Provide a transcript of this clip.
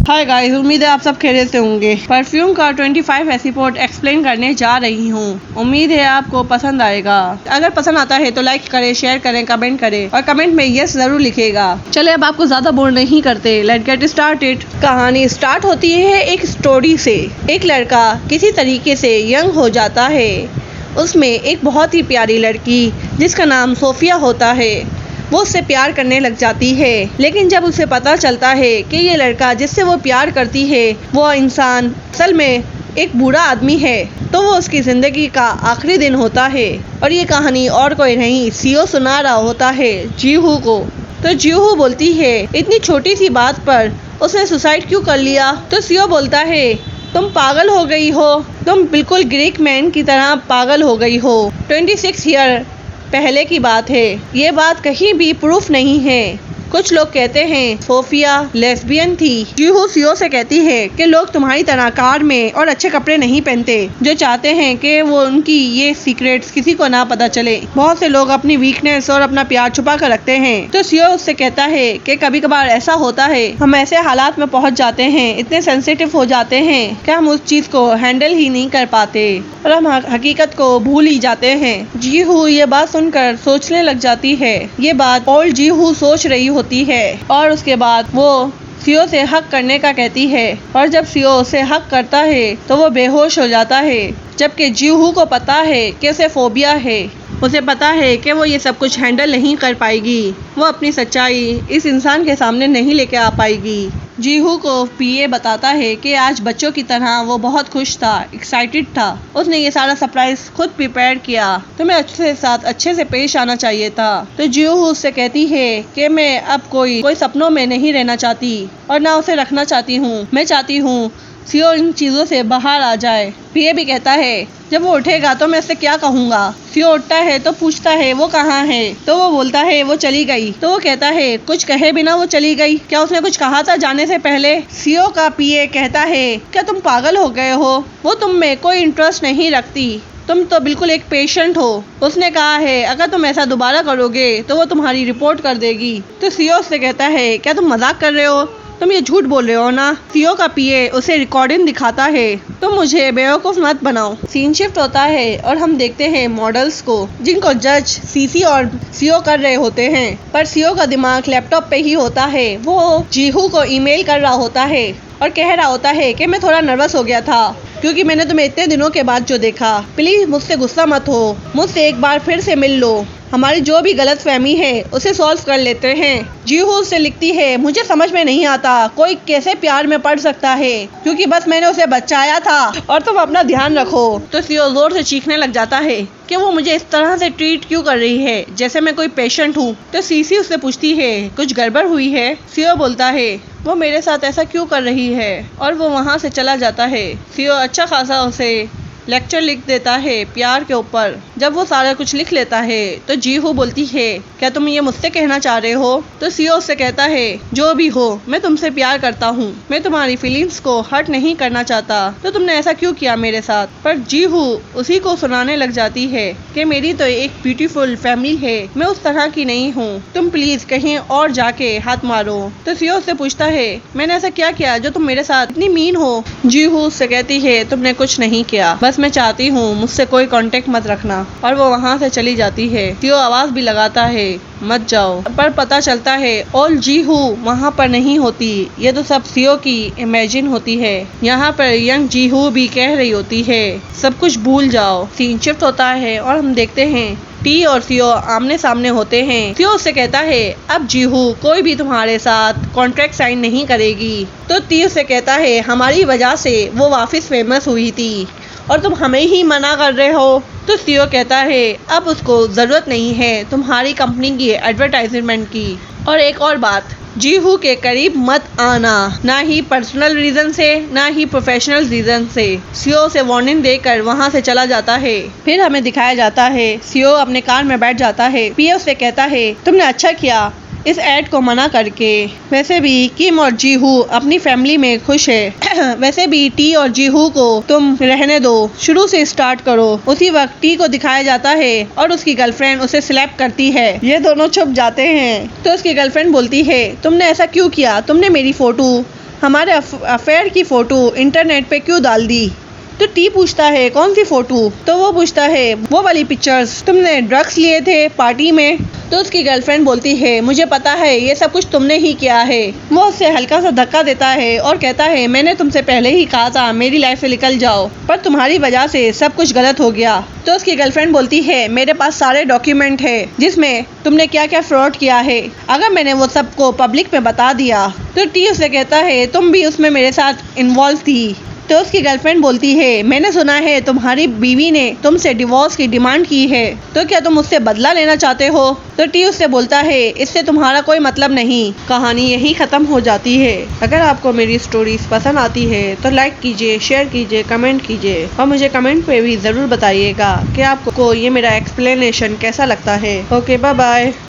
Hi guys, उम्मीद है आप सब खैरियत से होंगे। परफ्यूम का 25 एपिसोड एक्सप्लेन करने जा रही हूँ। उम्मीद है आपको पसंद आएगा। अगर पसंद आता है तो लाइक करें, शेयर करें, कमेंट करें और कमेंट में यस जरूर लिखेगा। चले अब आपको ज्यादा बोर नहीं करते, लेट्स गेट स्टार्टेड। कहानी स्टार्ट होती है एक स्टोरी से। एक लड़का किसी तरीके से यंग हो जाता है। उसमें एक बहुत ही प्यारी लड़की जिसका नाम सोफिया होता है, वो उससे प्यार करने लग जाती है। लेकिन जब उसे पता चलता है कि ये लड़का जिससे वो प्यार करती है वो इंसान असल में एक बूढ़ा आदमी है, तो वो उसकी ज़िंदगी का आखिरी दिन होता है। और ये कहानी और कोई नहीं, सीओ सुना रहा होता है जीहू को। तो जीहू बोलती है इतनी छोटी सी बात पर उसने सुसाइड क्यों कर लिया। तो सीओ बोलता है तुम पागल हो गई हो, तुम बिल्कुल ग्रीक मैन की तरह पागल हो गई हो। 26 ईयर पहले की बात है, ये बात कहीं भी प्रूफ नहीं है। कुछ लोग कहते हैं सोफिया लेस्बियन थी। जीहू सीओ से कहती है कि लोग तुम्हारी तरह कार में और अच्छे कपड़े नहीं पहनते, जो चाहते हैं कि वो उनकी ये सीक्रेट्स किसी को ना पता चले। बहुत से लोग अपनी वीकनेस और अपना प्यार छुपा कर रखते हैं। तो सीओ उससे कहता है कि कभी कभार ऐसा होता है, हम ऐसे हालात में पहुंच जाते हैं, इतने सेंसिटिव हो जाते हैं कि हम उस चीज को हैंडल ही नहीं कर पाते और हम हकीकत को भूल ही जाते हैं। जीहू ये बात सुनकर सोचने लग जाती है। ये बात ओल्ड जीहू सोच रही होती है और उसके बाद वो सीओ से हक करने का कहती है। और जब सीओ उसे हक करता है तो वो बेहोश हो जाता है, जबकि जीहू को पता है कि उसे फोबिया है। उसे पता है कि वो ये सब कुछ हैंडल नहीं कर पाएगी, वो अपनी सच्चाई इस इंसान के सामने नहीं लेके आ पाएगी। जीहू को पीए बताता है कि आज बच्चों की तरह वो बहुत खुश था, एक्साइटेड था। उसने ये सारा सरप्राइज खुद प्रिपेयर किया, तुम्हें अच्छे से पेश आना चाहिए था। तो जीहू उससे कहती है कि मैं अब कोई सपनों में नहीं रहना चाहती और ना उसे रखना चाहती हूँ। मैं चाहती हूँ सीओ इन चीज़ों से बाहर आ जाए। पीए भी कहता है जब वो उठेगा तो मैं उससे क्या कहूँगा। सीओ उठता है तो पूछता है वो कहाँ है। तो वो बोलता है वो चली गई। तो वो कहता है कुछ कहे बिना वो चली गई, क्या उसने कुछ कहा था जाने से पहले। सीओ का पीए कहता है क्या तुम पागल हो गए हो, वो तुम में कोई इंटरेस्ट नहीं रखती, तुम तो बिल्कुल एक पेशेंट हो। उसने कहा है अगर तुम ऐसा दोबारा करोगे तो वो तुम्हारी रिपोर्ट कर देगी। तो सीओ से कहता है क्या तुम मजाक कर रहे हो, तुम ये झूठ बोल रहे हो ना। सीओ का पीए उसे रिकॉर्डिंग दिखाता है, तुम मुझे बेवकूफ़ मत बनाओ। सीन शिफ्ट होता है और हम देखते हैं मॉडल्स को, जिनको जज सीसी और सीओ कर रहे होते हैं, पर सीओ का दिमाग लैपटॉप पे ही होता है। वो जीहू को ईमेल कर रहा होता है और कह रहा होता है कि मैं थोड़ा नर्वस हो गया था क्योंकि मैंने तुम्हें इतने दिनों के बाद जो देखा। प्लीज मुझसे गुस्सा मत हो, मुझसे एक बार फिर से मिल लो, हमारी जो भी गलत फहमी है उसे सॉल्व कर लेते हैं। जीहू उससे लिखती है मुझे समझ में नहीं आता कोई कैसे प्यार में पड़ सकता है, क्योंकि बस मैंने उसे बचाया था और तुम अपना ध्यान रखो। तो सीओ जोर से चीखने लग जाता है कि वो मुझे इस तरह से ट्रीट क्यों कर रही है जैसे मैं कोई पेशेंट हूँ। तो सीसी उससे पूछती है कुछ गड़बड़ हुई है। सीओ बोलता है वो मेरे साथ ऐसा क्यों कर रही है और वो वहाँ से चला जाता है। सीओ अच्छा खासा उसे लेक्चर लिख देता है प्यार के ऊपर। जब वो सारा कुछ लिख लेता है तो जीहू बोलती है क्या तुम ये मुझसे कहना चाह रहे हो। तो सीओ उससे कहता है जो भी हो मैं तुमसे प्यार करता हूँ, मैं तुम्हारी फीलिंग्स को हर्ट नहीं करना चाहता, तो तुमने ऐसा क्यों किया मेरे साथ। पर जीहू उसी को सुनाने लग जाती है कि मेरी तो एक ब्यूटीफुल फैमिली है, मैं उस तरह की नहीं हूँ, तुम प्लीज कहीं और जाके हाथ मारो। तो सीओ उससे पूछता है मैंने ऐसा क्या किया जो तुम मेरे साथ इतनी मीन हो। जीहू उससे कहती है तुमने कुछ नहीं किया, बस मैं चाहती हूँ मुझसे कोई कांटेक्ट मत रखना। और वो वहाँ से चली जाती है। सीओ आवाज भी लगाता है मत जाओ, पर पता चलता है ओल्ड जीहू वहाँ पर नहीं होती, ये तो सब सीओ की इमेजिन होती है। यहाँ पर यंग जीहू भी कह रही होती है सब कुछ भूल जाओ। सीन शिफ्ट होता है और हम देखते हैं टी और सीओ आमने सामने होते हैं। सीओ उससे कहता है अब जीहू कोई भी तुम्हारे साथ कॉन्ट्रैक्ट साइन नहीं करेगी। तो टी उससे कहता है हमारी वजह से वो वापस फेमस हुई थी और तुम हमें ही मना कर रहे हो। तो सीओ कहता है अब उसको ज़रूरत नहीं है तुम्हारी कंपनी की एडवर्टाइजमेंट की। और एक और बात, जीहू के करीब मत आना, ना ही पर्सनल रीजन से ना ही प्रोफेशनल रीजन से। सीओ से वार्निंग देकर वहाँ से चला जाता है। फिर हमें दिखाया जाता है सीओ अपने कार में बैठ जाता है। पीए उससे कहता है तुमने अच्छा किया इस ऐड को मना करके, वैसे भी किम और जीहू अपनी फैमिली में खुश है। वैसे भी टी और जीहू को तुम रहने दो, शुरू से स्टार्ट करो। उसी वक्त टी को दिखाया जाता है और उसकी गर्लफ्रेंड उसे स्लैप करती है। ये दोनों छुप जाते हैं। तो उसकी गर्लफ्रेंड बोलती है तुमने ऐसा क्यों किया, तुमने मेरी फोटो हमारे अफेयर की फ़ोटो इंटरनेट पे क्यों डाल दी? तो टी पूछता है कौन सी फ़ोटो? तो वो पूछता है वो वाली पिक्चर्स, तुमने ड्रग्स लिए थे पार्टी में? तो उसकी गर्लफ्रेंड बोलती है मुझे पता है ये सब कुछ तुमने ही किया है। वो उससे हल्का सा धक्का देता है और कहता है मैंने तुमसे पहले ही कहा था मेरी लाइफ से निकल जाओ, पर तुम्हारी वजह से सब कुछ गलत हो गया। तो उसकी गर्लफ्रेंड बोलती है मेरे पास सारे डॉक्यूमेंट है जिसमें तुमने क्या क्या फ्रॉड किया है, अगर मैंने वो सबको पब्लिक में बता दिया। तो टी उससे कहता है तुम भी उसमें मेरे साथ इन्वॉल्व थी। तो उसकी गर्लफ्रेंड बोलती है मैंने सुना है तुम्हारी बीवी ने तुमसे डिवोर्स की डिमांड की है, तो क्या तुम उससे बदला लेना चाहते हो? तो टी उससे बोलता है इससे तुम्हारा कोई मतलब नहीं। कहानी यही ख़त्म हो जाती है। अगर आपको मेरी स्टोरीज पसंद आती है तो लाइक कीजिए, शेयर कीजिए, कमेंट कीजिए और मुझे कमेंट पे भी ज़रूर बताइएगा कि आपको ये मेरा एक्सप्लेनेशन कैसा लगता है। Okay, bye bye.